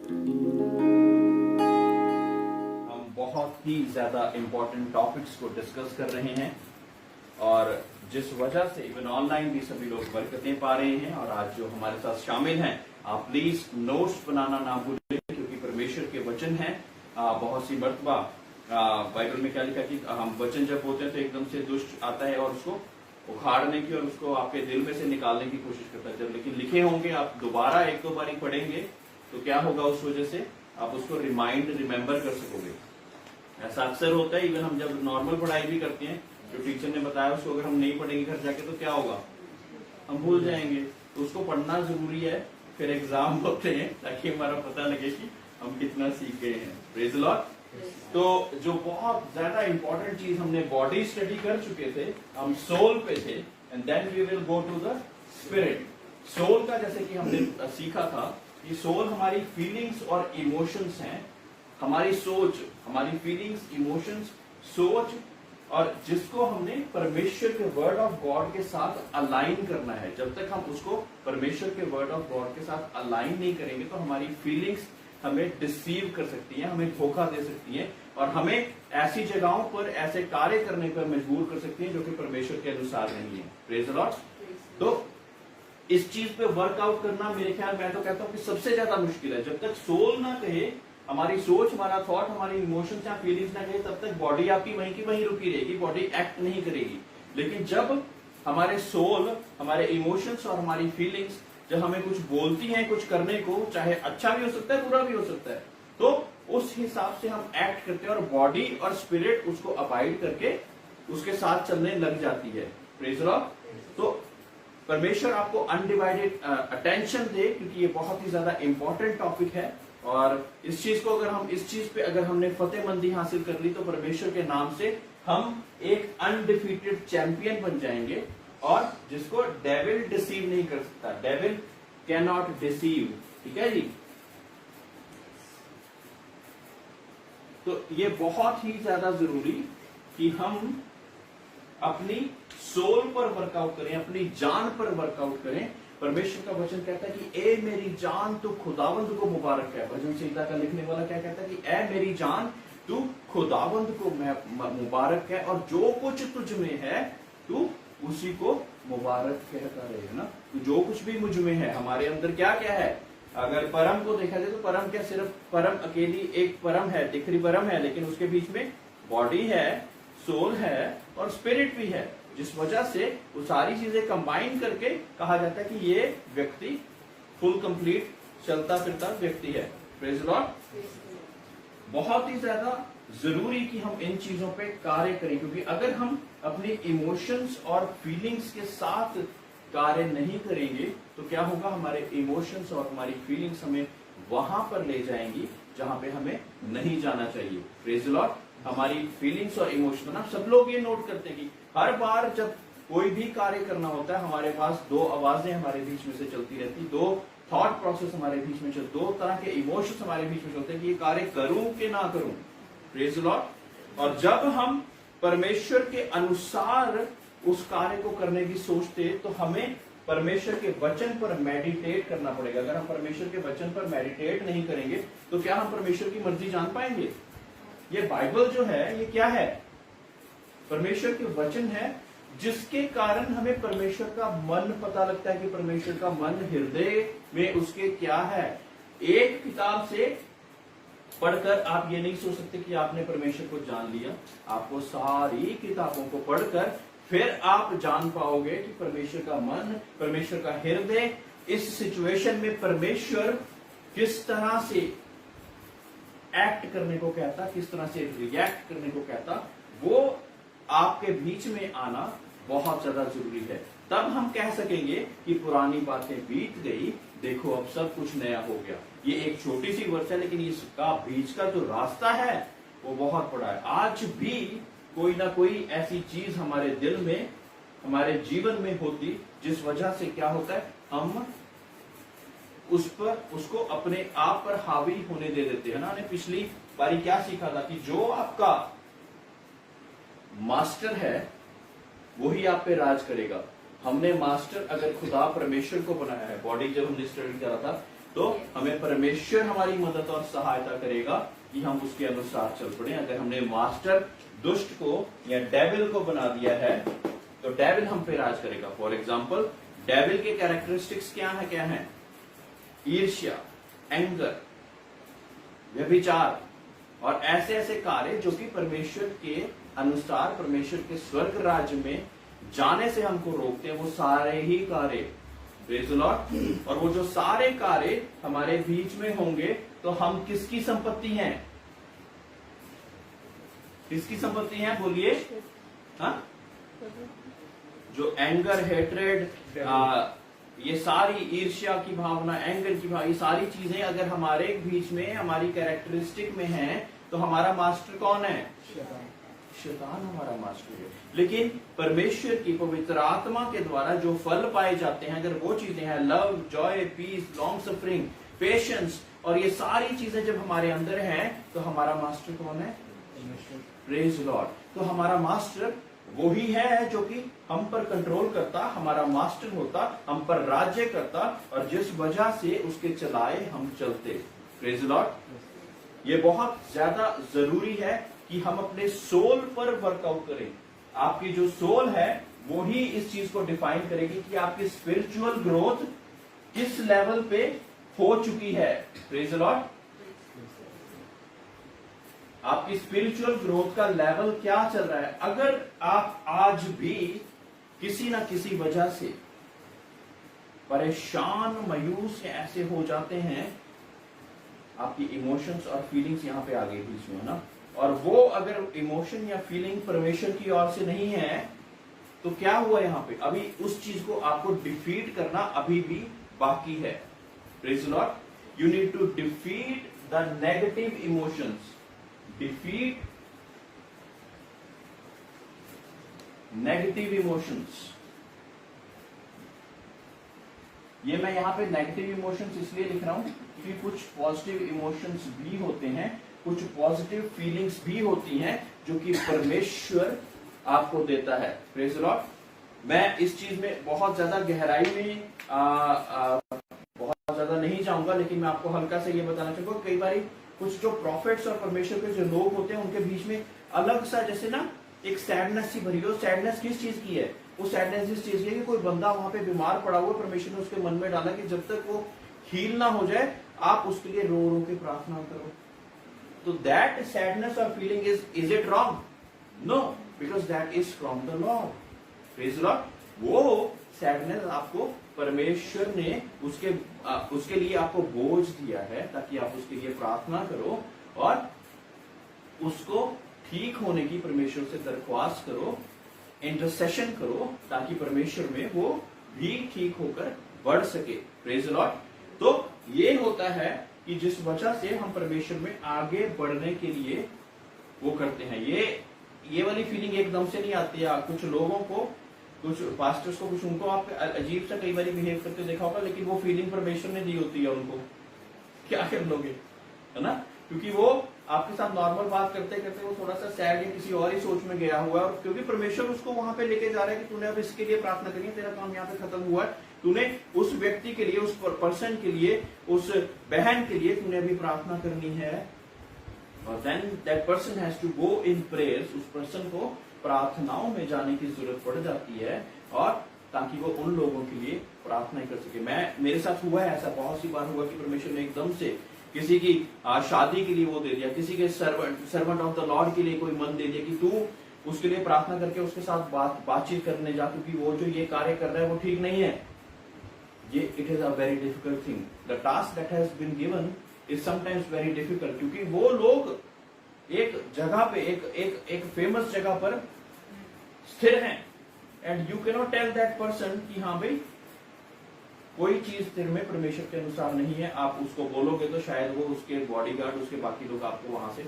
हम बहुत ही ज्यादा इंपॉर्टेंट टॉपिक्स को डिस्कस कर रहे हैं और जिस वजह से इवन ऑनलाइन भी सभी लोग बरकतें पा रहे हैं। और आज जो हमारे साथ शामिल हैं, आप प्लीज नोट्स बनाना ना भूलें, क्योंकि परमेश्वर के वचन हैं। बहुत सी मर्तबा बाइबल में क्या लिखा कि हम वचन जब बोलते हैं तो एकदम से दुष्ट आता है और उसको उखाड़ने की और उसको आपके दिल में से निकालने की कोशिश करता है। जब लेकिन लिखे होंगे, आप दोबारा एक दो बारी पढ़ेंगे तो क्या होगा, उस वजह से आप उसको रिमेंबर कर सकोगे। ऐसा अक्सर होता है, इवन हम जब नॉर्मल पढ़ाई भी करते हैं, जो टीचर ने बताया उसको अगर हम नहीं पढ़ेंगे घर जाके तो क्या होगा, हम भूल जाएंगे। तो उसको पढ़ना जरूरी है, फिर एग्जाम होते हैं ताकि हमारा पता लगे कि हम कितना सीख गए हैं। Praise the Lord. तो जो बहुत ज्यादा इंपॉर्टेंट चीज हमने बॉडी स्टडी कर चुके थे, हम सोल पे थे, and then we will go to the spirit. Soul का जैसे कि हमने सीखा था कि सोल हमारी फीलिंग्स और इमोशंस हैं, हमारी सोच, हमारी फीलिंग्स, इमोशंस, सोच, और जिसको हमने परमेश्वर के वर्ड ऑफ गॉड के साथ अलाइन करना है। जब तक हम उसको परमेश्वर के वर्ड ऑफ गॉड के साथ अलाइन नहीं करेंगे तो हमारी फीलिंग्स हमें डिसीव कर सकती हैं, हमें धोखा दे सकती हैं और हमें ऐसी जगहों पर ऐसे कार्य करने पर मजबूर कर सकती हैं जो कि परमेश्वर के अनुसार नहीं है। Praise the Lord. तो इस चीज पे वर्कआउट करना मेरे ख्याल, मैं तो कहता हूं कि सबसे ज्यादा मुश्किल है। जब तक सोल ना कहे, हमारी सोच, हमारा थॉट, हमारी इमोशंस या फीलिंग्स ना कहे, तब तक बॉडी आपकी वहीं की वहीं रुकी रहेगी, बॉडी एक्ट नहीं करेगी। लेकिन जब हमारे सोल, हमारे इमोशंस और हमारी फीलिंग्स जब हमें कुछ बोलती हैं कुछ करने को, चाहे अच्छा भी हो सकता है, बुरा भी हो सकता है, तो उस हिसाब से हम एक्ट करते हैं और बॉडी और स्पिरिट उसको अवॉइड करके उसके साथ चलने लग जाती है। Praise the Lord. तो परमेश्वर आपको अनडिवाइडेड अटेंशन दे, क्योंकि ये बहुत ही ज्यादा इंपॉर्टेंट टॉपिक है। और इस चीज को इस चीज पे अगर हमने फतेहमंदी हासिल कर ली तो परमेश्वर के नाम से हम एक अनडिफीटेड चैंपियन बन जाएंगे, और जिसको डेविल डिसीव नहीं कर सकता। Devil can not deceive. ठीक है जी। तो ये बहुत ही ज्यादा जरूरी कि हम अपनी सोल पर वर्कआउट करें, अपनी जान पर वर्कआउट करें। परमेश्वर का वचन कहता है कि ए मेरी जान तू खुदावंद को मुबारक है। भजन संहिता का लिखने वाला क्या कहता है कि ए मेरी जान तू खुदावंद को मुबारक है, और जो कुछ तुझ में है तू उसी को मुबारक कहता रहे। ना, तो जो कुछ भी मुझ में है, हमारे अंदर क्या क्या है। अगर परम को देखा जाए तो परम क्या, सिर्फ परम अकेली एक परम है, दिखरी परम है, लेकिन उसके बीच में बॉडी है, सोल है और स्पिरिट भी है, जिस वजह से वो सारी चीजें कंबाइन करके कहा जाता है कि ये व्यक्ति फुल कंप्लीट चलता फिरता व्यक्ति है। Praise the Lord. बहुत ही ज्यादा जरूरी कि हम इन चीजों पे कार्य करें, क्योंकि अगर हम अपने इमोशंस और फीलिंग्स के साथ कार्य नहीं करेंगे तो क्या होगा, हमारे इमोशंस और हमारी फीलिंग्स हमें वहां पर ले जाएंगी जहां पे हमें नहीं जाना चाहिए। Praise the Lord. हमारी फीलिंग्स और इमोशन, आप सब लोग ये नोट करते हैं कि हर बार जब कोई भी कार्य करना होता है, हमारे पास दो आवाजें हमारे बीच में से चलती रहती, दो थॉट प्रोसेस हमारे बीच में चलते, दो तरह के इमोशंस हमारे बीच में चलते हैं कि ये कार्य करूं कि ना करूं। Praise the Lord. और जब हम परमेश्वर के अनुसार उस कार्य को करने की सोचते तो हमें परमेश्वर के वचन पर मेडिटेट करना पड़ेगा। अगर हम परमेश्वर के वचन पर मेडिटेट नहीं करेंगे तो क्या हम परमेश्वर की मर्जी जान पाएंगे। ये बाइबल जो है ये क्या है, परमेश्वर के वचन है, जिसके कारण हमें परमेश्वर का मन पता लगता है कि परमेश्वर का मन हृदय में उसके क्या है। एक किताब से पढ़कर आप ये नहीं सोच सकते कि आपने परमेश्वर को जान लिया। आपको सारी किताबों को पढ़कर फिर आप जान पाओगे कि परमेश्वर का मन, परमेश्वर का हृदय, इस सिचुएशन में परमेश्वर किस तरह से एक्ट करने को कहता, किस तरह से रिएक्ट करने को कहता, वो आपके बीच में आना बहुत ज्यादा जरूरी है। तब हम कह सकेंगे कि पुरानी बातें बीत गई, देखो अब सब कुछ नया हो गया। ये एक छोटी सी वर्ष है, लेकिन इसका बीच का जो रास्ता है वो बहुत बड़ा है। आज भी कोई ना कोई ऐसी चीज हमारे दिल में, हमारे जीवन में होती, जिस वजह से क्या होता है, हम उसको अपने आप पर हावी होने दे देते हैं ना। हमने पिछली बारी क्या सीखा था कि जो आपका मास्टर है वही आप पे राज करेगा। हमने मास्टर अगर खुदा परमेश्वर को बनाया है, बॉडी जब हमने स्टडी करा था, तो हमें परमेश्वर हमारी मदद और सहायता करेगा कि हम उसके अनुसार चल पड़े। अगर हमने मास्टर दुष्ट को या डेविल को बना दिया है तो डेविल हम पे राज करेगा। फॉर एग्जाम्पल, डेविल के कैरेक्टरिस्टिक्स क्या है? ईर्ष्या, एंगर, व्यभिचार और ऐसे ऐसे कार्य जो कि परमेश्वर के अनुसार परमेश्वर के स्वर्ग राज्य में जाने से हमको रोकते हैं, वो सारे ही कार्य, प्रेज़ द लॉर्ड। और वो जो सारे कार्य हमारे बीच में होंगे तो हम किसकी संपत्ति हैं? किसकी संपत्ति हैं? बोलिए। हाँ, जो एंगर, हेट्रेड, ये सारी ईर्ष्या की भावना, एंगर की भावना, ये सारी चीजें अगर हमारे बीच में हमारी कैरेक्टरिस्टिक में हैं तो हमारा मास्टर कौन है? शैतान हमारा मास्टर है। लेकिन परमेश्वर की पवित्र आत्मा के द्वारा जो फल पाए जाते हैं, अगर वो चीजें हैं love, joy, peace, long suffering, patience, और ये सारी चीजें जब हमारे अंदर हैं तो हमारा मास्टर कौन है? Praise Lord. तो हमारा मास्टर वो ही है जो कि हम पर कंट्रोल करता, हमारा मास्टर होता, हम पर राज्य करता, और जिस वजह से उसके चलाए हम चलते। Praise Lord. ये बहुत ज्यादा जरूरी है कि हम अपने सोल पर वर्कआउट करें। आपकी जो सोल है वो ही इस चीज को डिफाइन करेगी कि आपकी स्पिरिचुअल ग्रोथ किस लेवल पे हो चुकी है। Praise Lord. आपकी स्पिरिचुअल ग्रोथ का लेवल क्या चल रहा है? अगर आप आज भी किसी ना किसी वजह से परेशान, मायूस ऐसे हो जाते हैं, आपकी इमोशंस और फीलिंग्स यहां पे आ गई बीच में, है ना, और वो अगर इमोशन या फीलिंग परमेश्वर की ओर से नहीं है तो क्या हुआ यहां पे? अभी उस चीज को आपको डिफीट करना अभी भी बाकी है। Praise the Lord. You need to defeat the negative emotions. Defeat negative emotions. ये मैं यहां पे नेगेटिव इमोशंस इसलिए लिख रहा हूं क्योंकि कुछ पॉजिटिव इमोशंस भी होते हैं, कुछ पॉजिटिव फीलिंग्स भी होती हैं जो कि परमेश्वर आपको देता है। Praise the Lord. मैं इस चीज में बहुत ज्यादा गहराई में बहुत ज्यादा नहीं जाऊंगा, लेकिन मैं आपको हल्का से ये बताना चाहूंगा। कई बार कुछ जो प्रॉफिट्स और परमेश्वर के जो लोग होते हैं उनके बीच में अलग सा जैसे ना एक सैडनेस सी भरी हो। सैडनेस किस चीज की है? वो सैडनेस इस चीज की है कि कोई बंदा वहां पे बीमार पड़ा हुआ, परमेश्वर ने उसके मन में डाला कि जब तक वो हील ना हो जाए आप उसके लिए रो रो के प्रार्थना करो। तो दैट सैडनेस और feeling is it wrong? No, because that is from the Lord. Praise the Lord. वो सैडनेस आपको परमेश्वर ने उसके लिए आपको बोझ दिया है ताकि आप उसके लिए प्रार्थना करो और उसको ठीक होने की परमेश्वर से दरख्वास्त करो, इंटरसेशन करो, ताकि परमेश्वर में वो भी ठीक होकर बढ़ सके। Praise the Lord. तो ये होता है कि जिस वजह से हम परमेश्वर में आगे बढ़ने के लिए वो करते हैं। ये वाली फीलिंग एकदम से नहीं आती है। कुछ लोगों को, कुछ पास्टर्स को, कुछ उनको आप अजीब सा कई बार बिहेव करते देखा होगा, लेकिन वो फीलिंग परमेश्वर ने दी होती है उनको। क्या कर लोगे, है ना? क्योंकि वो आपके साथ नॉर्मल बात करते करते वो थोड़ा सा सैड या किसी और ही सोच में गया हुआ है, और क्योंकि परमेश्वर उसको वहां पे लेके जा रहा है कि तूने अब इसके लिए प्रार्थना करनी है, तेरा काम यहाँ पे खत्म हुआ है, तूने उस व्यक्ति के लिए, उस पर्सन के लिए, उस बहन के लिए तूने अभी प्रार्थना करनी है। और then that person has to go in prayers. उस पर्सन को प्रार्थनाओं में जाने की जरूरत पड़ जाती है, और ताकि वो उन लोगों के लिए प्रार्थना कर सके। मेरे साथ हुआ है ऐसा, बहुत सी बार हुआ कि परमेश्वर ने एकदम से किसी की शादी के लिए वो दे दिया, किसी के सर्वेंट ऑफ द लॉर्ड के लिए कोई मन दे दिया कि तू उसके लिए प्रार्थना करके उसके साथ बातचीत करने जा, क्योंकि वो जो ये कार्य कर रहा है वो ठीक नहीं है। ये it is a very difficult thing. The task that has been given is sometimes very difficult, क्योंकि वो लोग एक जगह पे, एक फेमस जगह पर स्थिर हैं, and you can not tell that person कि हाँ भाई कोई चीज तेरे में परमेश्वर के अनुसार नहीं है। आप उसको बोलोगे तो शायद वो उसके बॉडीगार्ड, उसके बाकी लोग आपको वहां से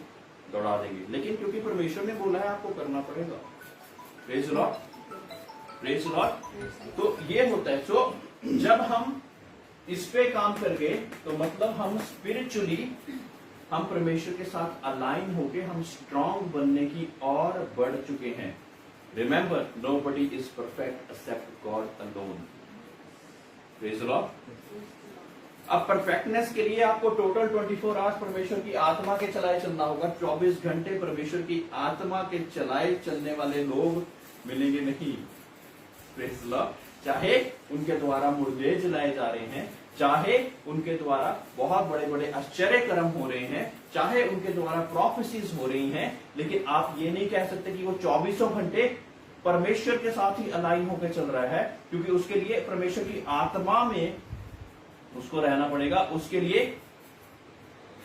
दौड़ा देंगे, लेकिन क्योंकि परमेश्वर ने बोला है आपको करना पड़ेगा। Praise the Lord, praise the Lord. तो ये होता है। सो जब हम इस पे काम कर गए तो मतलब हम स्पिरिचुअली हम परमेश्वर के साथ अलाइन होके हम स्ट्रांग बनने की और बढ़ चुके हैं। Remember, nobody is perfect except God alone. Praise the Lord. अब परफेक्टनेस के लिए आपको टोटल 24 आवर्स परमेश्वर की आत्मा के चलाए चलना होगा। 24 घंटे परमेश्वर की आत्मा के चलाए चलने वाले लोग मिलेंगे नहीं। Praise the Lord. चाहे उनके द्वारा मुर्दे जलाए जा रहे हैं, चाहे उनके द्वारा बहुत बड़े बड़े आश्चर्य कर्म हो रहे हैं, चाहे उनके द्वारा प्रोफेसीज हो रही हैं, लेकिन आप ये नहीं कह सकते कि वो 24 घंटे परमेश्वर के साथ ही अलाइन होकर चल रहा है, क्योंकि उसके लिए परमेश्वर की आत्मा में उसको रहना पड़ेगा। उसके लिए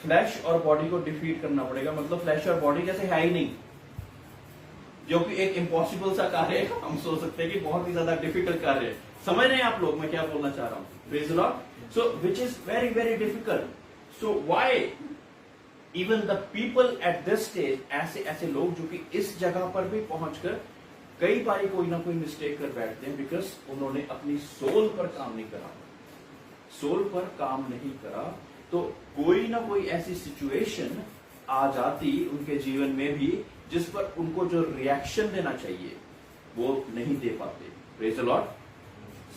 फ्लैश और बॉडी को डिफीट करना पड़ेगा। मतलब फ्लैश और बॉडी जैसे है ही नहीं, जो कि एक इम्पॉसिबल सा कार्य है। हम सोच सकते हैं कि बहुत ही ज्यादा डिफिकल्ट कार्य है। समझ रहे हैं आप लोग मैं क्या बोलना चाह रहा हूं? Praise the Lord. So which is very very difficult. So why even the people at this stage, ऐसे ऐसे लोग जो कि इस जगह पर भी पहुंचकर कई बार कोई ना कोई मिस्टेक कर बैठते हैं, बिकॉज उन्होंने अपनी सोल पर काम नहीं करा। सोल पर काम नहीं करा तो कोई ना कोई ऐसी सिचुएशन आ जाती उनके जीवन में भी जिस पर उनको जो रिएक्शन देना चाहिए वो नहीं दे पाते। Praise the Lord.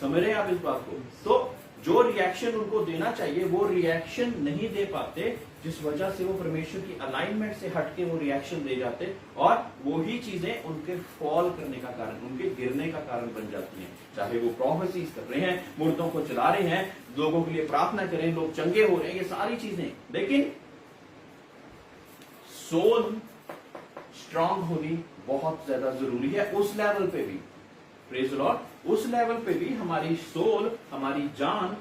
समझ रहे हैं आप इस बात को? तो जो रिएक्शन उनको देना चाहिए वो रिएक्शन नहीं दे पाते, जिस वजह से वो परमेश्वर की अलाइनमेंट से हटके वो रिएक्शन दे जाते, और वो ही चीजें उनके फॉल करने का कारण, उनके गिरने का कारण बन जाती हैं। चाहे वो प्रोफेसीज कर रहे हैं, मुर्दों को चला रहे हैं, लोगों के लिए प्रार्थना करें, लोग चंगे हो रहे हैं, ये सारी चीजें, लेकिन सोल स्ट्रांग होनी बहुत ज्यादा जरूरी है उस लेवल पे भी। Praise the Lord. उस लेवल पे भी हमारी सोल, हमारी जान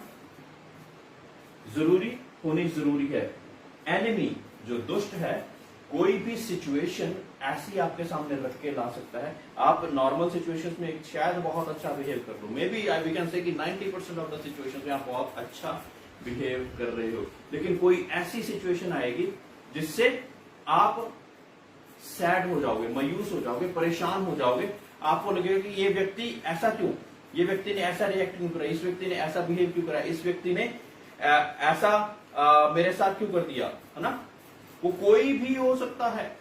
जरूरी है। एनिमी जो दुष्ट है, कोई भी सिचुएशन ऐसी आपके सामने रख के ला सकता है। आप नॉर्मल सिचुएशंस में शायद बहुत अच्छा बिहेव कर लो, may be we can say कि 90% ऑफ द सिचुएशंस में आप बहुत अच्छा बिहेव कर रहे हो, लेकिन कोई ऐसी सिचुएशन आएगी जिससे आप सैड हो जाओगे, मायूस हो जाओगे, परेशान हो जाओगे। आपको लगेगा कि ये व्यक्ति ऐसा क्यों, ये व्यक्ति ने ऐसा रिएक्ट क्यों करा, इस व्यक्ति ने ऐसा बिहेव क्यों करा, इस व्यक्ति ने ऐसा मेरे साथ क्यों कर दिया, है ना? वो कोई भी हो सकता है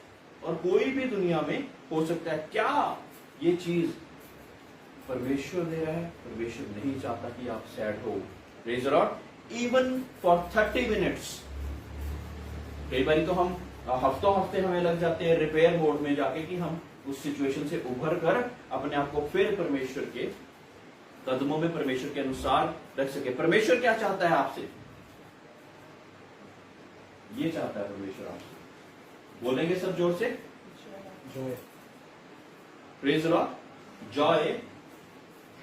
और कोई भी दुनिया में हो सकता है। क्या ये चीज परमेश्वर दे रहा है? परमेश्वर नहीं चाहता कि आप सैड हो। Praise the Lord. Even for 30 minutes. कई बार तो हम हफ्तों हफ्ते हमें लग जाते हैं रिपेयर मोड में जाके कि हम उस सिचुएशन से उभर कर अपने आप को फिर परमेश्वर के कदमों में, परमेश्वर के अनुसार रख सके। परमेश्वर क्या चाहता है आपसे? ये चाहता है परमेश्वर आपसे। बोलेंगे सब जोर से? Joy. Praise the Lord. Joy,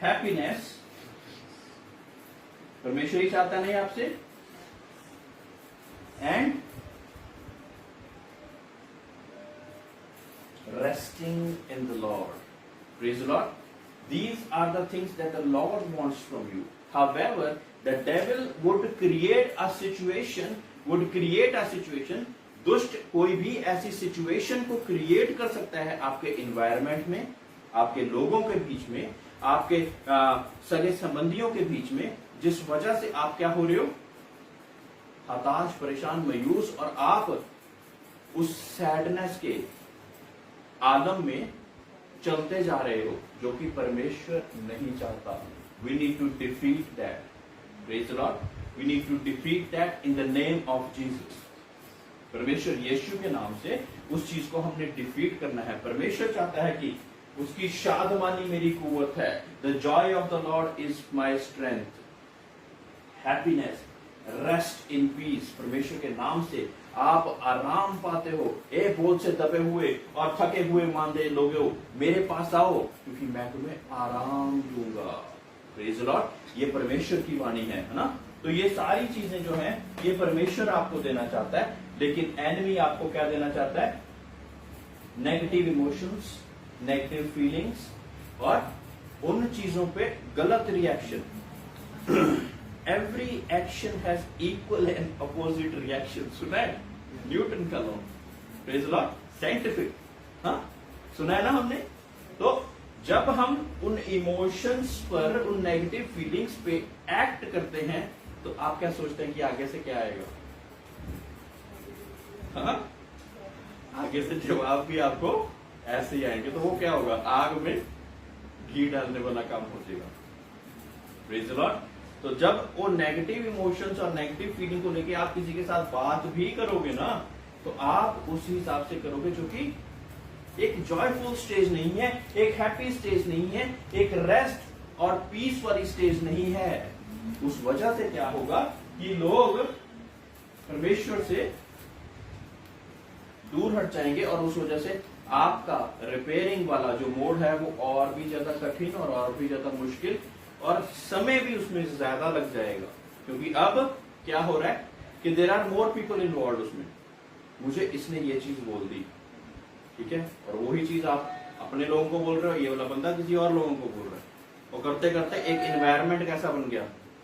happiness परमेश्वर ही चाहता नहीं आपसे। And resting in the Lord. Praise the Lord. These are the things that the Lord wants from you. However, the devil would create a situation, दुष्ट कोई भी ऐसी situation को create कर सकता है आपके एनवायरमेंट में, आपके लोगों के बीच में, आपके सगे संबंधियों के बीच में, जिस वजह से आप क्या हो रहे हो? हताश, परेशान, मायूस, और आप उस सैडनेस के आलम में चलते जा रहे हो, जो कि परमेश्वर नहीं चाहता। We need to defeat that. Praise the Lord. We need to defeat that in the name of Jesus. परमेश्वर यीशु के नाम से उस चीज को हमने डिफीट करना है। परमेश्वर चाहता है कि उसकी शादमानी मेरी कुव्वत है। The Joy of the Lord is my strength. Happiness, rest in peace. परमेश्वर के नाम से आप आराम पाते हो। ए बोझ से दबे हुए और थके हुए मांदे लोगों, मेरे पास आओ, क्योंकि मैं तुम्हें आराम दूंगा। Praise the Lord. ये परमेश्वर की वाणी है ना? तो ये सारी चीजें जो हैं, ये परमेश्वर आपको देना चाहता है, लेकिन एनिमी आपको क्या देना चाहता है? नेगेटिव इमोशंस, नेगेटिव फीलिंग्स, और उन चीजों पे गलत reaction. Every action has equal and opposite reaction. सुना है? न्यूटन का law. Praise the Lord. Scientific, हाँ सुना है ना हमने? तो जब हम उन इमोशंस पर, उन नेगेटिव फीलिंग्स पे एक्ट करते हैं, तो आप क्या सोचते हैं कि आगे से क्या आएगा? हाँ? आगे से जवाब भी आपको ऐसे ही आएंगे। तो वो क्या होगा? आग में घी डालने वाला काम हो जाएगा। Praise the Lord. तो जब वो नेगेटिव इमोशंस और नेगेटिव फीलिंग को लेके आप किसी के साथ बात भी करोगे ना, तो आप उस हिसाब से करोगे जो कि एक जॉयफुल स्टेज नहीं है, एक हैप्पी स्टेज नहीं है, एक रेस्ट और पीस वाली स्टेज नहीं है। उस वजह से क्या होगा कि लोग परमेश्वर से दूर हट जाएंगे और उस वजह से आपका रिपेयरिंग वाला जो मोड है वो और भी ज्यादा कठिन और भी ज्यादा मुश्किल और समय भी उसमें ज्यादा लग जाएगा। क्योंकि अब क्या हो रहा है कि there are more people involve उसमें। मुझे इसने ये चीज बोल दी, ठीक है, और वही चीज आप अपने लोगों को बोल रहे हो, ये वाला बंदा किसी और लोगों को बोल रहा है, और करते करते एक एनवायरनमेंट कैसा बन गया,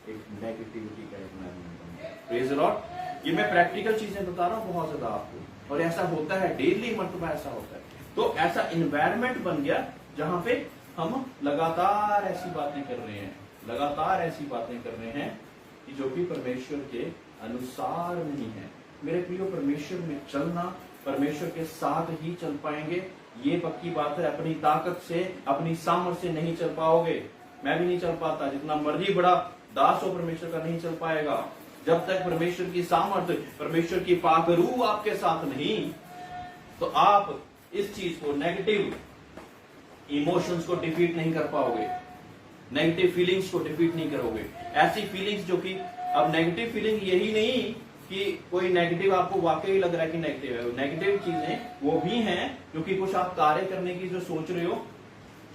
एक नेगेटिविटी का एनवायरनमेंट बन गया। Praise the Lord. ये मैं प्रैक्टिकल चीजें बता रहा हूँ बहुत ज्यादा आपको, और ऐसा होता है डेली, मरतबा ऐसा होता है। तो ऐसा एनवायरनमेंट बन गया जहां पे हम लगातार ऐसी बातें कर रहे हैं, लगातार ऐसी बातें कर रहे हैं कि जो कि परमेश्वर के अनुसार नहीं है। मेरे प्रियो, परमेश्वर में चलना, परमेश्वर के साथ ही चल पाएंगे, ये पक्की बात है। अपनी ताकत से, अपनी सामर्थ्य से नहीं चल पाओगे। मैं भी नहीं चल पाता, जितना मर्जी बड़ा दास हो परमेश्वर का नहीं चल पाएगा जब तक परमेश्वर की सामर्थ्य, परमेश्वर की पाक रूह आपके साथ नहीं। तो आप इस चीज को, नेगेटिव इमोशंस को डिफीट नहीं कर पाओगे, नेगेटिव फीलिंग्स को डिफीट नहीं करोगे। ऐसी फीलिंग्स जो कि, अब नेगेटिव फीलिंग यही नहीं कि कोई नेगेटिव आपको वाकई लग रहा है कि नेगेटिव है, नेगेटिव चीजें वो भी हैं क्योंकि कुछ आप कार्य करने की जो सोच रहे हो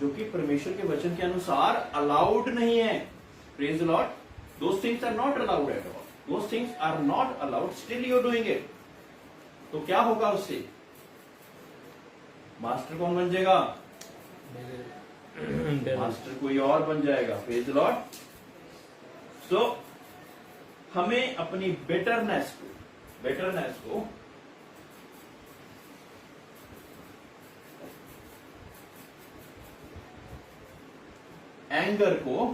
जो कि परमेश्वर के वचन के अनुसार अलाउड नहीं है। Praise the Lord. Those things are not allowed at all, those things are not allowed, still you are doing it. तो क्या होगा उससे? मास्टर कौन बन जाएगा? मास्टर कोई और बन जाएगा। Praise the Lord. सो हमें अपनी बेटरनेस को एंगर को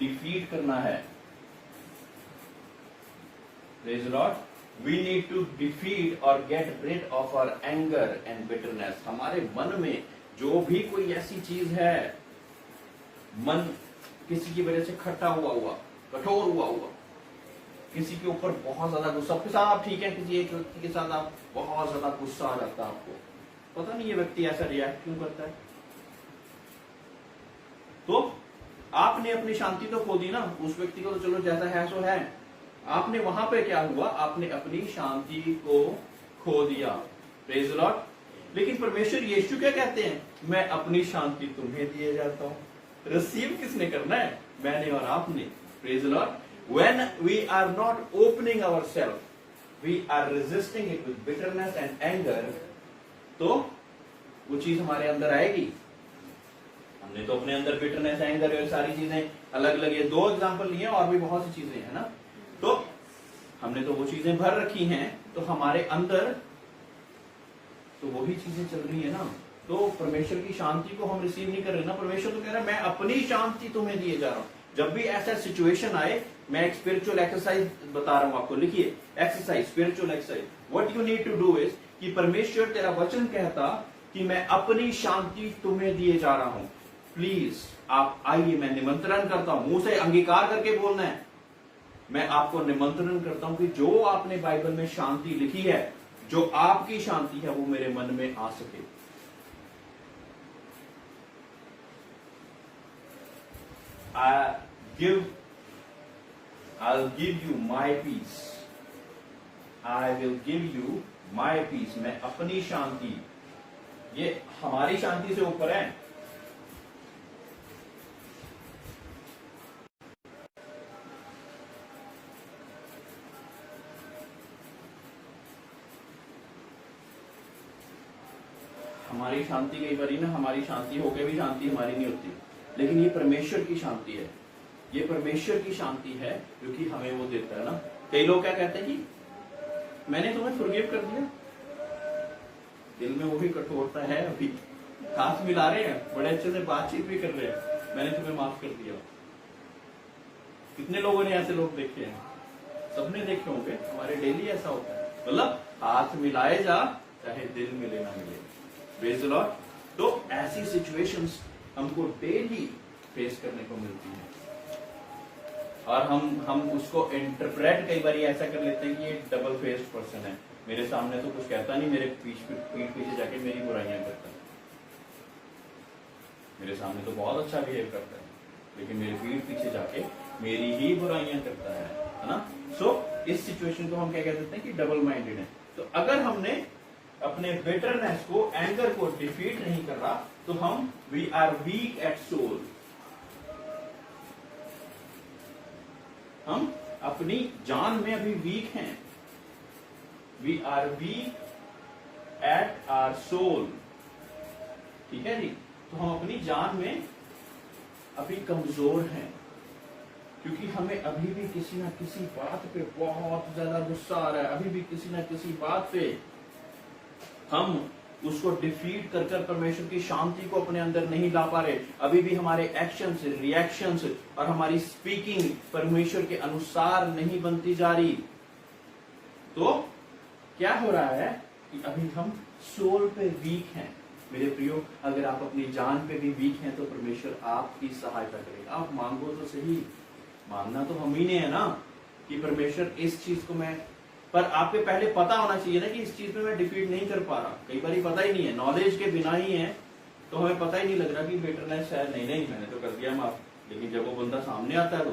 डिफीट करना है। Praise the Lord. We need to defeat or get rid of our anger and bitterness। हमारे मन में जो भी कोई ऐसी चीज है, मन किसी की वजह से खट्टा हुआ, कठोर हुआ, किसी के ऊपर बहुत ज्यादा गुस्सा, आपके साथ आप ठीक है, किसी एक व्यक्ति के साथ आप बहुत ज्यादा गुस्सा आ जाता है, आपको पता नहीं ये व्यक्ति ऐसा रिएक्ट क्यों करता है, तो आपने अपनी शांति तो खो दी ना। उस व्यक्ति को तो चलो जैसा है सो है, आपने वहां पे क्या हुआ, आपने अपनी शांति को खो दिया। Praise the Lord. लेकिन परमेश्वर यीशु क्या कहते हैं? मैं अपनी शांति तुम्हें दिए जाता हूं। रिसीव किसने करना है? मैंने और आपने। Praise the Lord. When we are not opening ourself, we are resisting it with bitterness and anger, तो वो चीज हमारे अंदर आएगी। हमने तो अपने अंदर बिटरनेस, एंगर, ये सारी चीजें अलग अलग, ये दो एग्जाम्पल लिए, और भी बहुत सी चीजें हैं ना, तो हमने तो वो चीजें भर रखी हैं, तो हमारे अंदर तो वही चीजें चल रही है ना। तो परमेश्वर की शांति को हम रिसीव नहीं कर रहे ना। परमेश्वर तो कह रहा है मैं अपनी शांति तुम्हें दिए जा रहा हूं। जब भी ऐसा सिचुएशन आए, मैं एक स्पिरिचुअल एक्सरसाइज बता रहा हूं आपको, लिखिए exercise, spiritual exercise. What you need to do is कि परमेश्वर तेरा वचन कहता कि मैं अपनी शांति तुम्हें दिए जा रहा हूं, प्लीज आप आइए। मैं निमंत्रण करता हूं, मुंह से अंगीकार करके बोलना है। मैं आपको निमंत्रण करता हूं कि जो आपने बाइबल में शांति लिखी है, जो आपकी शांति है, वो मेरे मन में आ सके। I'll give you my peace. I will give you my peace। मैं अपनी शांति, ये हमारी शांति से ऊपर है। हमारी शांति कई बार ना, हमारी शांति होकर भी शांति हमारी नहीं होती, लेकिन ये परमेश्वर की शांति है। ये परमेश्वर की शांति है जो कि हमें वो देता है ना। कई लोग क्या कहते हैं कि मैंने तुम्हें फॉरगिव कर दिया, दिल में वो भी कठोरता है, अभी हाथ मिला रहे हैं, बड़े अच्छे से बातचीत भी कर रहे हैं, मैंने तुम्हें माफ कर दिया। कितने लोगों ने ऐसे लोग देखे हैं? सबने देखे होंगे, हमारे डेली ऐसा होता है, मतलब हाथ मिलाए जा चाहे दिल मिले ना मिले। Praise the Lord. तो ऐसी सिचुएशंस हमको डेली फेस करने को मिलती है। और हम उसको इंटरप्रेट कई बार ऐसा कर लेते हैं कि ये डबल फेस्ड पर्सन है, मेरे सामने तो कुछ कहता नहीं, मेरे पीठ पीछे जाके मेरी बुराइयां करता है। मेरे सामने तो बहुत अच्छा बिहेव करता है, लेकिन मेरे पीठ पीछे जाके मेरी ही बुराइयां करता है ना। सो इस सिचुएशन को हम क्या कह देते हैं कि डबल माइंडेड है। तो अगर हमने अपने बिटरनेस को, एंगर को डिफीट नहीं कर रहा, तो हम we are weak at soul. हम अपनी जान में अभी वीक हैं। We are weak at our soul. ठीक है जी। तो हम अपनी जान में अभी कमजोर हैं, क्योंकि हमें अभी भी किसी ना किसी बात पे बहुत ज्यादा गुस्सा आ रहा है। अभी भी किसी ना किसी बात पे हम उसको डिफीट कर कर परमेश्वर की शांति को अपने अंदर नहीं ला पा रहे। अभी भी हमारे एक्शंस, रिएक्शंस और हमारी स्पीकिंग परमेश्वर के अनुसार नहीं बनती जा रही। तो क्या हो रहा है कि अभी हम सोल पे वीक हैं। मेरे प्रियो, अगर आप अपनी जान पे भी वीक हैं तो परमेश्वर आपकी सहायता करेगा। आप मांगो तो सही, मांगना तो हम ही ने है ना कि परमेश्वर इस चीज को मैं, पर आपके पहले पता होना चाहिए ना कि इस चीज में मैं डिफीट नहीं कर पा रहा। कई बार पता ही नहीं है, नॉलेज के बिना ही है, तो हमें पता ही नहीं लग रहा कि बिटरनेस है। नहीं मैंने तो कर दिया माफ, लेकिन जब वो बंदा सामने आता है तो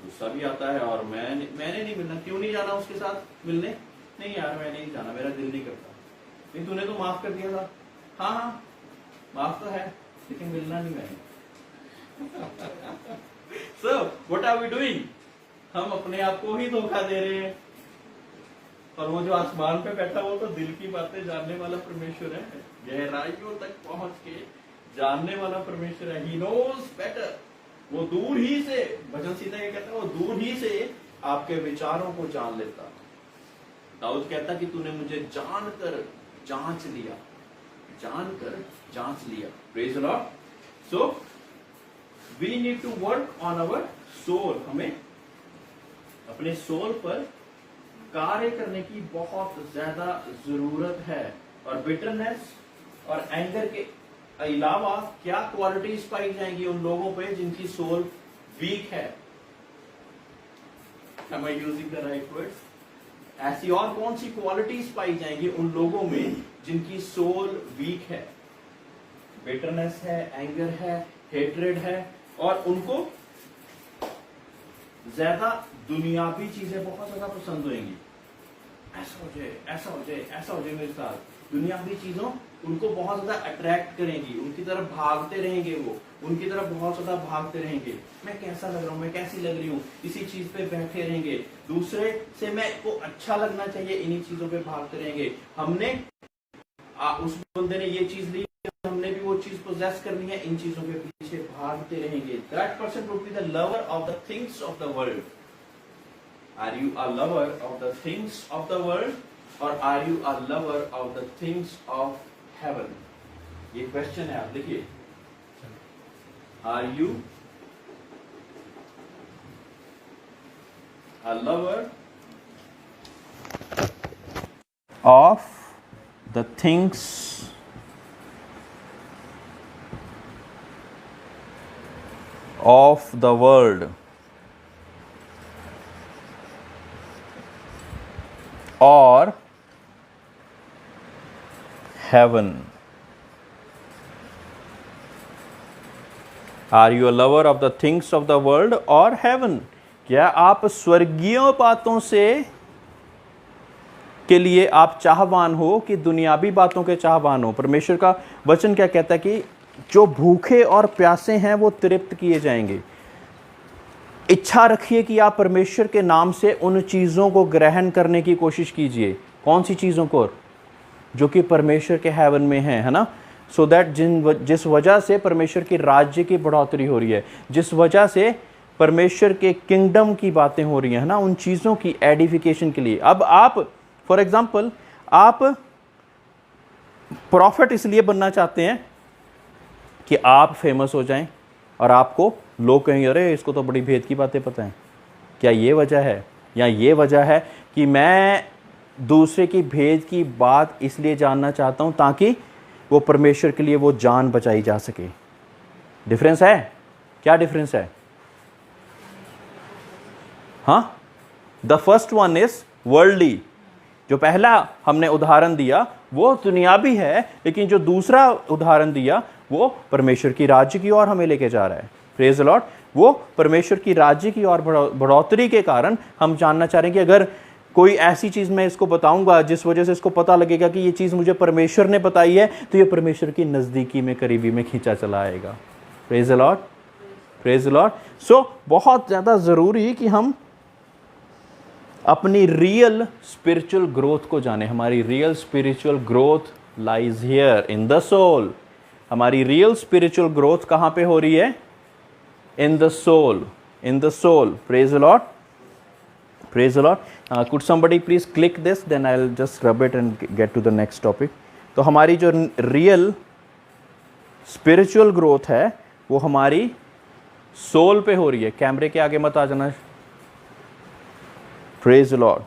गुस्सा भी आता है। और मैंने नहीं मिलना, क्यों नहीं जाना उसके साथ मिलने? नहीं यार मैं नहीं जाना, मेरा दिल नहीं करता। नहीं तूने तो माफ कर दिया था। हाँ माफ तो है, लेकिन मिलना नहीं मैंने। So what are we doing? हम अपने आप को ही धोखा दे रहे हैं। और वो जो आसमान पे बैठा वो तो दिल की बातें जानने वाला परमेश्वर है, गहराइयों तक पहुंच के जानने वाला परमेश्वर है। He knows better। वो दूर ही से, भजन सीता ये कहता है, वो दूर ही से आपके विचारों को जान लेता। दाऊद कहता कि तूने मुझे जानकर जांच लिया, जानकर जांच लिया। Praise the Lord. So we need to work on our soul. हमें अपने सोल पर कार्य करने की बहुत ज्यादा जरूरत है। और बिटरनेस और एंगर के अलावा क्या क्वालिटीज पाई जाएंगी उन लोगों पे जिनकी सोल वीक है? Am I using the right words? ऐसी और कौन सी क्वालिटीज पाई जाएंगी उन लोगों में जिनकी सोल वीक है? बिटरनेस है, एंगर है, हेट्रेड है, और उनको ज्यादा दुनियावी चीजें बहुत ज्यादा पसंद होंगी। ऐसा हो जाए, ऐसा हो जाए, ऐसा हो जाए मेरे साथ। दुनियावी चीजों उनको बहुत ज्यादा अट्रैक्ट करेंगी, उनकी तरफ भागते रहेंगे, वो उनकी तरफ बहुत ज्यादा भागते रहेंगे। मैं कैसा लग रहा हूँ, मैं कैसी लग रही हूँ, इसी चीज पे बैठे रहेंगे। दूसरे से मैं को अच्छा लगना चाहिए, इन्हीं चीजों पे भागते रहेंगे। हमने उस बंदे ने ये चीज ली, हमने भी वो चीज पोजेस करनी है, इन चीजों के पीछे भागते रहेंगे। That person would be the lover of the things of the world. Are you a lover of the things of the world, or are you a lover of the things of heaven? ये question है, आप देखिए। Are you a lover of the things of the world, or heaven? Are you a lover of the things of the world or heaven? क्या आप स्वर्गीय बातों से के लिए आप चाहवान हो कि दुनियावी बातों के चाहवान हो? परमेश्वर का वचन क्या कहता है कि जो भूखे और प्यासे हैं वो तृप्त किए जाएंगे। इच्छा रखिए कि आप परमेश्वर के नाम से उन चीज़ों को ग्रहण करने की कोशिश कीजिए। कौन सी चीज़ों को? जो कि परमेश्वर के हेवन में है ना। सो दैट जिस वजह से परमेश्वर की राज्य की बढ़ोतरी हो रही है, जिस वजह से परमेश्वर के किंगडम की बातें हो रही हैं, है ना, उन चीज़ों की एडिफिकेशन के लिए। अब आप फॉर एग्जाम्पल आप प्रॉफिट इसलिए बनना चाहते हैं कि आप फेमस हो जाएं और आपको लोग कहेंगे अरे इसको तो बड़ी भेद की बातें पता हैं। क्या ये वजह है? या ये वजह है कि मैं दूसरे की भेद की बात इसलिए जानना चाहता हूं ताकि वो परमेश्वर के लिए वो जान बचाई जा सके? डिफरेंस है? क्या डिफरेंस है? हाँ, the first one is worldly, जो पहला हमने उदाहरण दिया वो दुनियावी है, लेकिन जो दूसरा उदाहरण दिया वो परमेश्वर की राज्य की ओर हमें लेके जा रहा है। Praise the Lord. वो परमेश्वर की राज्य की ओर बढ़ोतरी के कारण हम जानना चाह रहे हैं कि अगर कोई ऐसी चीज मैं इसको बताऊंगा जिस वजह से इसको पता लगेगा कि ये चीज मुझे परमेश्वर ने बताई है, तो ये परमेश्वर की नजदीकी में, करीबी में खींचा चला आएगा। Praise the Lord, praise the Lord. So बहुत ज्यादा जरूरी कि हम अपनी रियल स्पिरिचुअल ग्रोथ को जाने। हमारी real spiritual growth lies here in the soul. हमारी रियल स्पिरिचुअल ग्रोथ कहां पे हो रही है? In the soul, in the soul. Praise the Lord, praise the Lord. Could somebody please click this, then I will just rub it and get to the next topic. तो हमारी जो real spiritual growth है वो हमारी soul पे हो रही है। कैमरे के आगे मत आ जाना। Praise the Lord.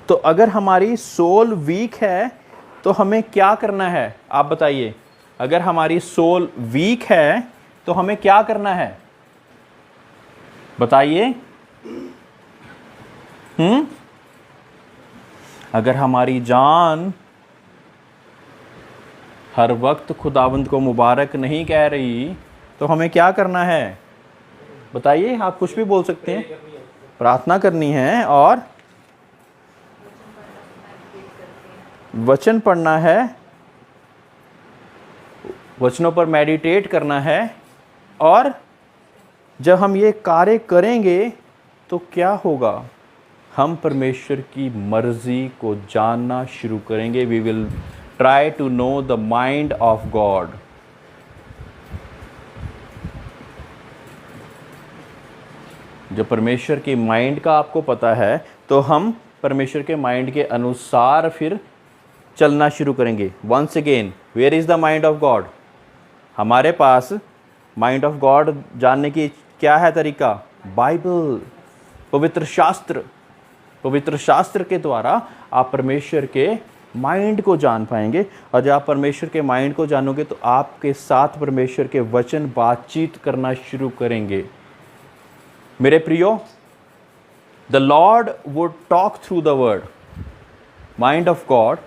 तो अगर हमारी सोल वीक है तो हमें क्या करना है? आप बताइए। अगर हमारी सोल वीक है तो हमें क्या करना है? बताइए। अगर हमारी जान हर वक्त खुदावंद को मुबारक नहीं कह रही तो हमें क्या करना है? बताइए। आप कुछ भी बोल सकते हैं। प्रार्थना करनी है और वचन पढ़ना है, वचनों पर मेडिटेट करना है। और जब हम ये कार्य करेंगे तो क्या होगा? हम परमेश्वर की मर्जी को जानना शुरू करेंगे। We will try to know the mind of God. जब परमेश्वर के माइंड का आपको पता है तो हम परमेश्वर के माइंड के अनुसार फिर चलना शुरू करेंगे। Once again, where is the mind of God? हमारे पास माइंड ऑफ गॉड जानने की क्या है तरीका? बाइबल, पवित्र शास्त्र। पवित्र शास्त्र के द्वारा आप परमेश्वर के माइंड को जान पाएंगे। और जब आप परमेश्वर के माइंड को जानोगे तो आपके साथ परमेश्वर के वचन बातचीत करना शुरू करेंगे। मेरे प्रियो, the Lord would talk through the word. Mind of God,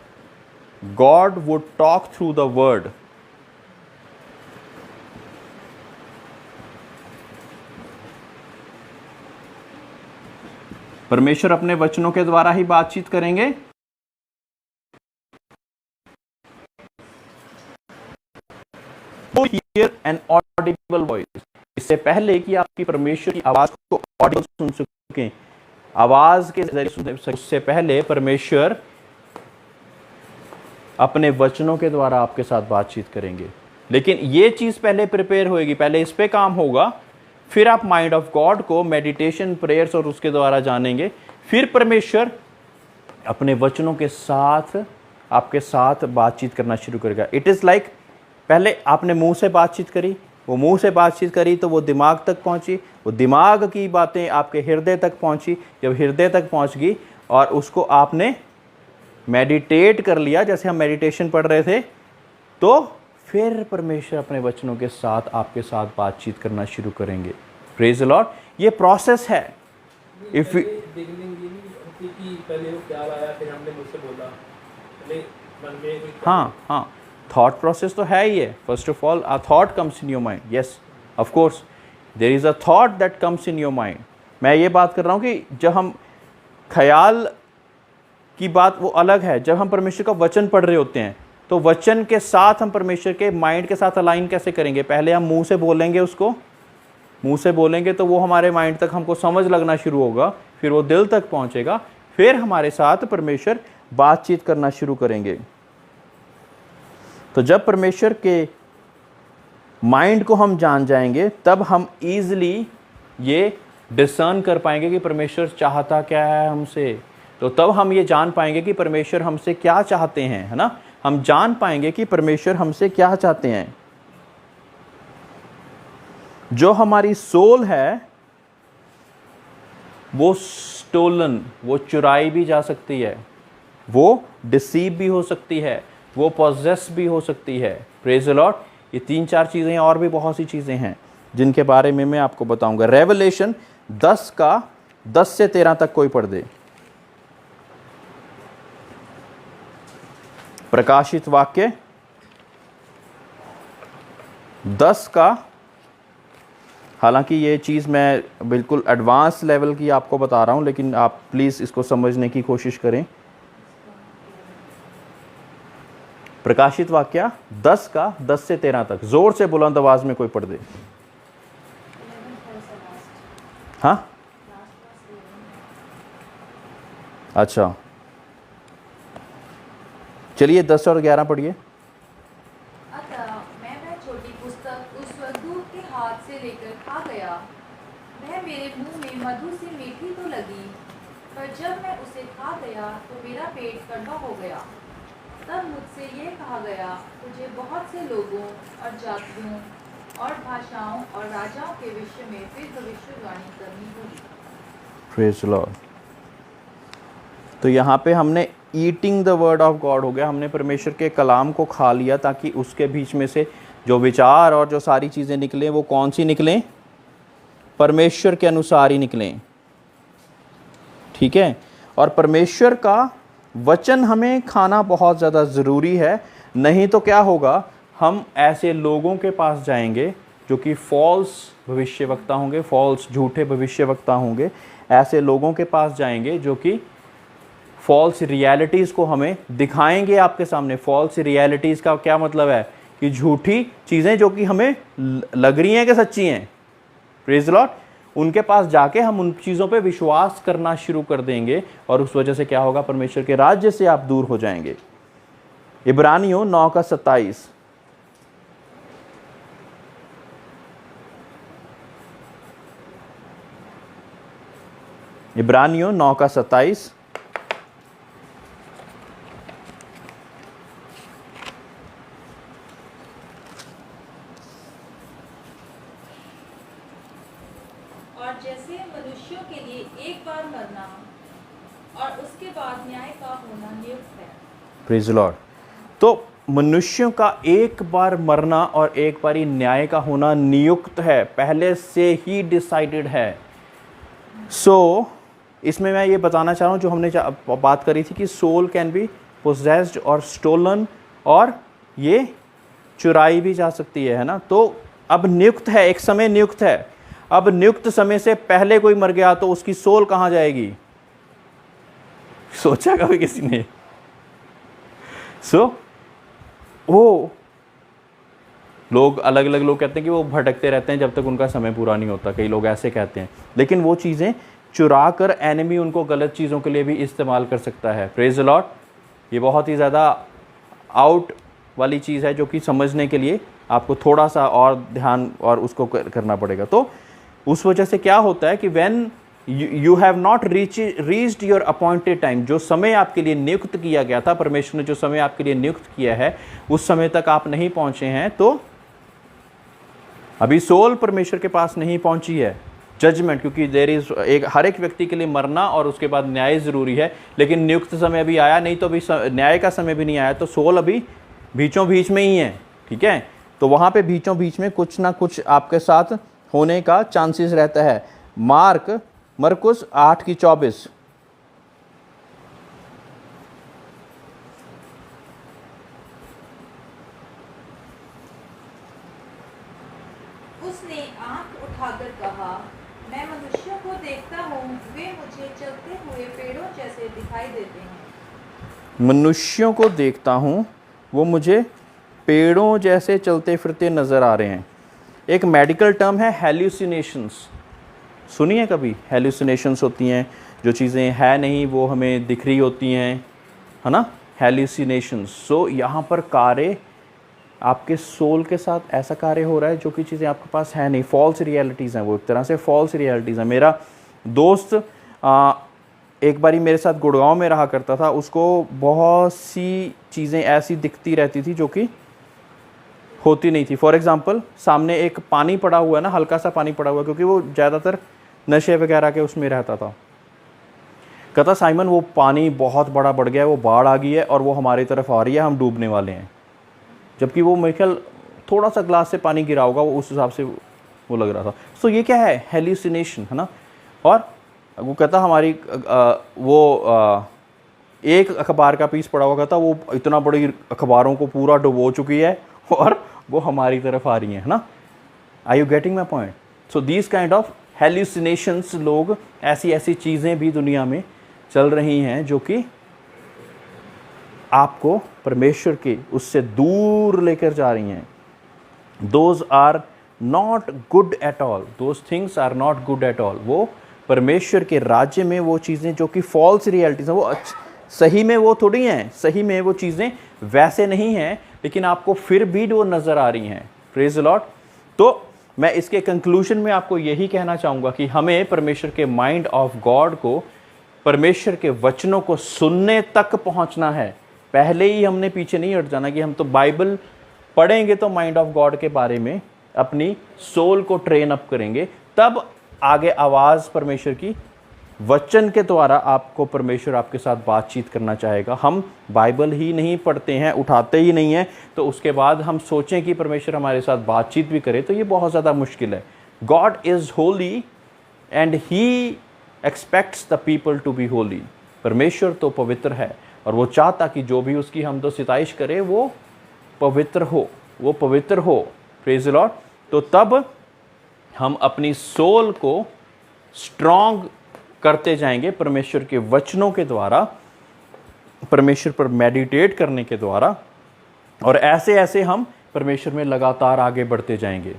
God would talk through the word. परमेश्वर अपने वचनों के द्वारा ही बातचीत करेंगे। Hear an audible voice। इससे पहले कि आपकी परमेश्वर की आवाज को ऑडिबल सुन सकें, आवाज के जरिए सुन सकें, उससे पहले परमेश्वर अपने वचनों के द्वारा आपके साथ बातचीत करेंगे। लेकिन ये चीज पहले प्रिपेयर होएगी, पहले इस पे काम होगा, फिर आप माइंड ऑफ गॉड को मेडिटेशन, प्रेयर्स और उसके द्वारा जानेंगे। फिर परमेश्वर अपने वचनों के साथ आपके साथ बातचीत करना शुरू करेगा। इट इज लाइक पहले आपने मुंह से बातचीत करी, वो मुंह से बातचीत करी तो वो दिमाग तक पहुंची, वो दिमाग की बातें आपके हृदय तक पहुंची। जब हृदय तक पहुंच गई और उसको आपने मेडिटेट कर लिया, जैसे हम मेडिटेशन पढ़ रहे थे, तो फिर परमेश्वर अपने वचनों के साथ आपके साथ बातचीत करना शुरू करेंगे। Praise the Lord. ये प्रोसेस है। इफ पहले वो ख्याल आया, फिर हमने मुझसे बोला, पहले मन में कोई हाँ, थॉट प्रोसेस तो है ही है। First of all, a thought comes in your mind. Yes, of course there is a thought that comes in your mind. मैं ये बात कर रहा हूँ कि जब हम ख्याल की बात वो अलग है। जब हम परमेश्वर का वचन पढ़ रहे होते हैं तो वचन के साथ हम परमेश्वर के माइंड के साथ अलाइन कैसे करेंगे? पहले हम मुंह से बोलेंगे, उसको मुंह से बोलेंगे तो वो हमारे माइंड तक हमको समझ लगना शुरू होगा, फिर वो दिल तक पहुंचेगा, फिर हमारे साथ परमेश्वर बातचीत करना शुरू करेंगे। तो जब परमेश्वर के माइंड को हम जान जाएंगे तब हम ईजिली ये डिसर्न कर पाएंगे कि परमेश्वर चाहता क्या है हमसे। तो तब हम ये जान पाएंगे कि परमेश्वर हमसे क्या चाहते हैं, है ना? हम जान पाएंगे कि परमेश्वर हमसे क्या चाहते हैं। जो हमारी सोल है वो स्टोलन, वो चुराई भी जा सकती है, वो डिसीव भी हो सकती है, वो पॉजेस भी हो सकती है। Praise the Lord. ये 3-4 चीज़ें हैं, और भी बहुत सी चीज़ें हैं जिनके बारे में मैं आपको बताऊंगा। रेवलेशन 10 का 10 से 13 तक कोई पढ़ दे। प्रकाशित वाक्य 10 का, हालांकि ये चीज़ मैं बिल्कुल एडवांस लेवल की आपको बता रहा हूं, लेकिन आप प्लीज़ इसको समझने की कोशिश करें। प्रकाशित वाक्य 10 का 10 से 13 तक, जोर से बुलंद आवाज में कोई पढ़ दे। हाँ, अच्छा, चलिए 10 और 11 पढ़िए। अतः मैं वह छोटी पुस्तक उस स्वर्गदूत के हाथ से लेकर खा गया। वह मेरे मुंह में मधु से मीठी तो लगी, पर जब मैं उसे खा गया तो मेरा पेट कड़वा हो गया। तब मुझसे यह कहा गया, तुझे बहुत से लोगों और जातियों और भाषाओं और राजाओं के विषय में फिर भविष्यवाणी करनी होगी। Praise the Lord. तो यहाँ पे हमने eating the word of God हो गया, हमने परमेश्वर के कलाम को खा लिया, ताकि उसके बीच में से जो विचार और जो सारी चीज़ें निकलें वो कौन सी निकलें? परमेश्वर के अनुसार ही निकलें। ठीक है, और परमेश्वर का वचन हमें खाना बहुत ज़्यादा ज़रूरी है, नहीं तो क्या होगा, हम ऐसे लोगों के पास जाएंगे जो कि फॉल्स भविष्यवक्ता होंगे, फॉल्स झूठे भविष्यवक्ता होंगे। ऐसे लोगों के पास जाएंगे जो कि फॉल्स रियलिटीज़ को हमें दिखाएंगे आपके सामने। फॉल्स रियलिटीज़ का क्या मतलब है? कि झूठी चीज़ें जो कि हमें लग रही हैं कि सच्ची हैं। Praise the Lord. उनके पास जाके हम उन चीज़ों पे विश्वास करना शुरू कर देंगे, और उस वजह से क्या होगा? परमेश्वर के राज्य से आप दूर हो जाएंगे। इब्रानियों 9 का 27। इब्रानियों 9 का 27। और जैसे मनुष्यों के लिए एक बार मरना और उसके बाद न्याय का होना नियुक्त है। Praise the Lord. तो मनुष्यों का एक बार मरना और एक बारी न्याय का होना नियुक्त है, पहले से ही डिसाइडेड है। सो इसमें मैं ये बताना चाह रहा हूँ, जो हमने बात करी थी कि सोल कैन बी पोजेस्ड और स्टोलन, और ये चुराई भी जा सकती है ना। तो अब नियुक्त है, एक समय नियुक्त है। अब नियुक्त समय से पहले कोई मर गया तो उसकी सोल कहाँ जाएगी? सोचा कभी किसी ने? वो लोग अलग अलग लोग कहते हैं कि वो भटकते रहते हैं जब तक उनका समय पूरा नहीं होता, कई लोग ऐसे कहते हैं। लेकिन वो चीज़ें चुरा कर एनिमी उनको गलत चीज़ों के लिए भी इस्तेमाल कर सकता है। Praise the Lord. ये बहुत ही ज़्यादा आउट वाली चीज़ है, जो कि समझने के लिए आपको थोड़ा सा और ध्यान और उसको करना पड़ेगा। तो उस वजह से क्या होता है कि when you have not reached your appointed time, जो समय आपके लिए नियुक्त किया गया था, परमेश्वर ने जो समय आपके लिए नियुक्त किया है, उस समय तक आप नहीं पहुंचे हैं, तो अभी सोल परमेश्वर के पास नहीं पहुंची है। जजमेंट, क्योंकि देयर इज हर एक व्यक्ति के लिए मरना और उसके बाद न्याय ज़रूरी है, लेकिन नियुक्त समय अभी आया नहीं, तो अभी न्याय का समय भी नहीं आया, तो सोल अभी बीचों बीच में ही है। ठीक है, तो वहाँ पे बीचों बीच में कुछ ना कुछ आपके साथ होने का चांसेस रहता है। मरकुस 8 की 24। उसने आंख उठाकर कहा, मैं मनुष्यों को देखता हूँ, वे मुझे चलते हुए पेड़ों जैसे दिखाई देते हैं। मनुष्यों को देखता हूँ, वो मुझे पेड़ों जैसे चलते फिरते नज़र आ रहे हैं। एक मेडिकल टर्म है हेल्यूसिनेशंस, सुनिए कभी? हेल्यूसिनेशंस होती हैं, जो चीज़ें है नहीं वो हमें दिख रही होती हैं, है ना, हेल्यूसिनेशंस। सो यहाँ पर कार्य आपके सोल के साथ ऐसा कार्य हो रहा है जो कि चीज़ें आपके पास है नहीं, फॉल्स रियलिटीज़ हैं, वो एक तरह से फॉल्स रियलिटीज़ हैं। मेरा दोस्त एक बारी मेरे साथ गुड़गांव में रहा करता था, उसको बहुत सी चीज़ें ऐसी दिखती रहती थी जो कि होती नहीं थी। फॉर एग्ज़ाम्पल, सामने एक पानी पड़ा हुआ है ना, हल्का सा पानी पड़ा हुआ है, क्योंकि वो ज़्यादातर नशे वगैरह के उसमें रहता था। कहता साइमन वो पानी बहुत बड़ा बढ़ गया है, वो बाढ़ आ गई है और वो हमारी तरफ आ रही है, हम डूबने वाले हैं। जबकि वो मेरे ख्याल थोड़ा सा ग्लास से पानी गिरा होगा, वो उस हिसाब से वो लग रहा था। सो ये क्या है? हेल्यूसिनेशन है ना। और वो कहता हमारी एक अखबार का पीस पड़ा हुआ, कहता वो इतना बड़ी अखबारों को पूरा डुबो चुकी है और वो हमारी तरफ आ रही है ना। Are you getting my point? So these kind of hallucinations, लोग ऐसी ऐसी चीज़ें भी दुनिया में चल रही हैं जो कि आपको परमेश्वर के उससे दूर लेकर जा रही हैं। Those are not good at all, those things are not good at all. वो परमेश्वर के राज्य में वो चीज़ें जो कि फॉल्स रियलिटीज़ हैं, वो सही में वो थोड़ी हैं, सही में वो चीज़ें वैसे नहीं हैं, लेकिन आपको फिर भी वो नज़र आ रही हैं। Praise the Lord. तो मैं इसके कंक्लूजन में आपको यही कहना चाहूँगा कि हमें परमेश्वर के माइंड ऑफ गॉड को, परमेश्वर के वचनों को सुनने तक पहुँचना है। पहले ही हमने पीछे नहीं हट जाना कि हम तो बाइबल पढ़ेंगे तो माइंड ऑफ गॉड के बारे में अपनी सोल को ट्रेन अप करेंगे, तब आगे आवाज़ परमेश्वर की वचन के द्वारा आपको परमेश्वर आपके साथ बातचीत करना चाहेगा। हम बाइबल ही नहीं पढ़ते हैं, उठाते ही नहीं हैं, तो उसके बाद हम सोचें कि परमेश्वर हमारे साथ बातचीत भी करे, तो ये बहुत ज़्यादा मुश्किल है। God is holy and he expects the people to be holy. परमेश्वर तो पवित्र है और वो चाहता कि जो भी उसकी हम तो सिताइश करे वो पवित्र हो, वो पवित्र हो। Praise the Lord. तो तब हम अपनी सोल को स्ट्रॉन्ग करते जाएंगे परमेश्वर के वचनों के द्वारा, परमेश्वर पर मेडिटेट करने के द्वारा, और ऐसे ऐसे हम परमेश्वर में लगातार आगे बढ़ते जाएंगे।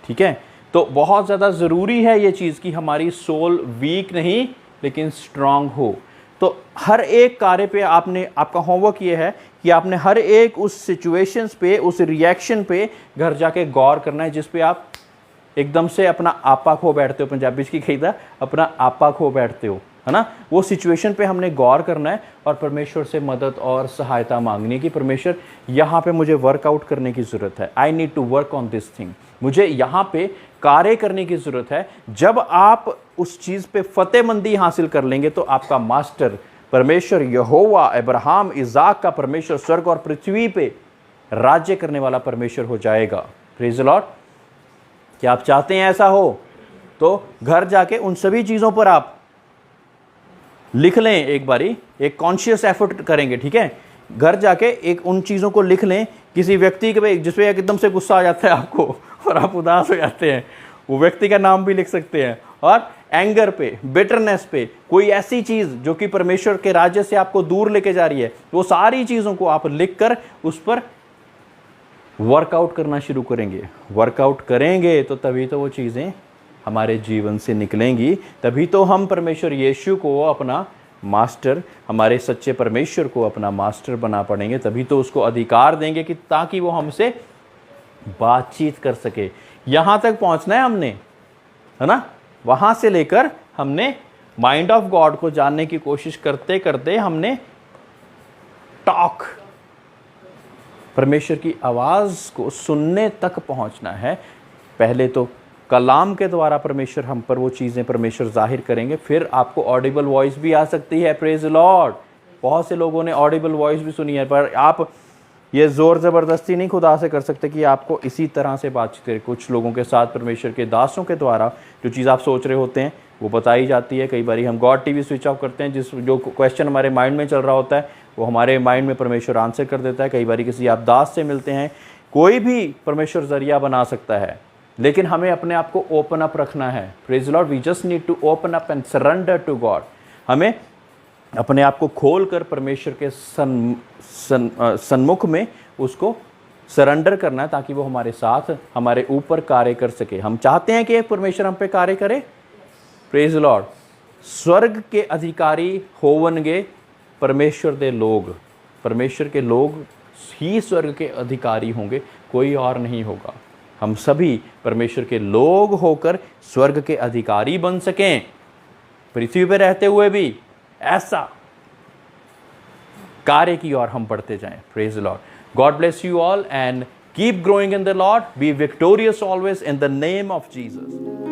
ठीक है। तो बहुत ज़्यादा ज़रूरी है ये चीज़ कि हमारी सोल वीक नहीं लेकिन स्ट्रांग हो। तो हर एक कार्य पे आपका होमवर्क ये है कि आपने हर एक उस सिचुएशंस पे, उस रिएक्शन पे घर जाके गौर करना है जिस पे आप एकदम से अपना आपा खो बैठते हो। पंजाबी की कहीदा अपना आपा खो बैठते हो, है ना। वो सिचुएशन पे हमने गौर करना है और परमेश्वर से मदद और सहायता मांगनी है कि परमेश्वर यहाँ पे मुझे वर्कआउट करने की ज़रूरत है। I need to work on this thing. मुझे यहाँ पे कार्य करने की ज़रूरत है। जब आप उस चीज़ पे फतेहमंदी हासिल कर लेंगे तो आपका मास्टर परमेश्वर यहोवा, अब्राहम, इज़ाक का परमेश्वर, स्वर्ग और पृथ्वी पे राज्य करने वाला परमेश्वर हो जाएगा। Praise the Lord. क्या आप चाहते हैं ऐसा हो? तो घर जाके उन सभी चीज़ों पर आप लिख लें, एक बारी एक कॉन्शियस एफर्ट करेंगे। ठीक है। घर जाके एक उन चीज़ों को लिख लें। किसी व्यक्ति के जिसपे एकदम से गुस्सा आ जाता है आपको और आप उदास हो जाते हैं, वो व्यक्ति का नाम भी लिख सकते हैं। और एंगर पे, बिटरनेस पे, कोई ऐसी चीज़ जो कि परमेश्वर के राज्य से आपको दूर लेके जा रही है, वो सारी चीज़ों को आप लिख कर उस पर वर्कआउट करना शुरू करेंगे। वर्कआउट करेंगे तो तभी तो वो चीज़ें हमारे जीवन से निकलेंगी, तभी तो हम परमेश्वर यीशु को अपना मास्टर, हमारे सच्चे परमेश्वर को अपना मास्टर बना पड़ेंगे, तभी तो उसको अधिकार देंगे कि ताकि वो हमसे बातचीत कर सके। यहाँ तक पहुँचना है हमने, है ना। वहाँ से लेकर हमने माइंड ऑफ गॉड को जानने की कोशिश करते करते हमने टॉक, परमेश्वर की आवाज़ को सुनने तक पहुँचना है। पहले तो कलाम के द्वारा परमेश्वर हम पर वो चीज़ें परमेश्वर जाहिर करेंगे, फिर आपको ऑडिबल वॉइस भी आ सकती है। Praise the Lord. बहुत से लोगों ने ऑडिबल वॉइस भी सुनी है, पर आप ये ज़ोर ज़बरदस्ती नहीं खुदा से कर सकते कि आपको इसी तरह से बातचीत करें। कुछ लोगों के साथ परमेश्वर के दासों के द्वारा जो चीज़ आप सोच रहे होते हैं वो बताई जाती है। कई बार हम गॉड टीवी स्विच ऑफ करते हैं, जो क्वेश्चन हमारे माइंड में चल रहा होता है वो हमारे माइंड में परमेश्वर आंसर कर देता है। कई बार किसी आप दास से मिलते हैं, कोई भी परमेश्वर जरिया बना सकता है, लेकिन हमें अपने आप को ओपन अप रखना है। Praise the Lord. We just need to open up and surrender to God. हमें अपने आप को खोल कर परमेश्वर के सन्मुख में उसको सरेंडर करना है, ताकि वो हमारे साथ, हमारे ऊपर कार्य कर सके। हम चाहते हैं कि परमेश्वर हम पे कार्य करे। Praise the Lord. स्वर्ग के अधिकारी होवनगे परमेश्वर दे लोग। परमेश्वर के लोग ही स्वर्ग के अधिकारी होंगे, कोई और नहीं होगा। हम सभी परमेश्वर के लोग होकर स्वर्ग के अधिकारी बन सकें, पृथ्वी पर रहते हुए भी ऐसा कार्य की ओर हम बढ़ते जाएं। Praise the Lord. God bless you all and keep growing in the Lord. Be victorious always in the name of Jesus.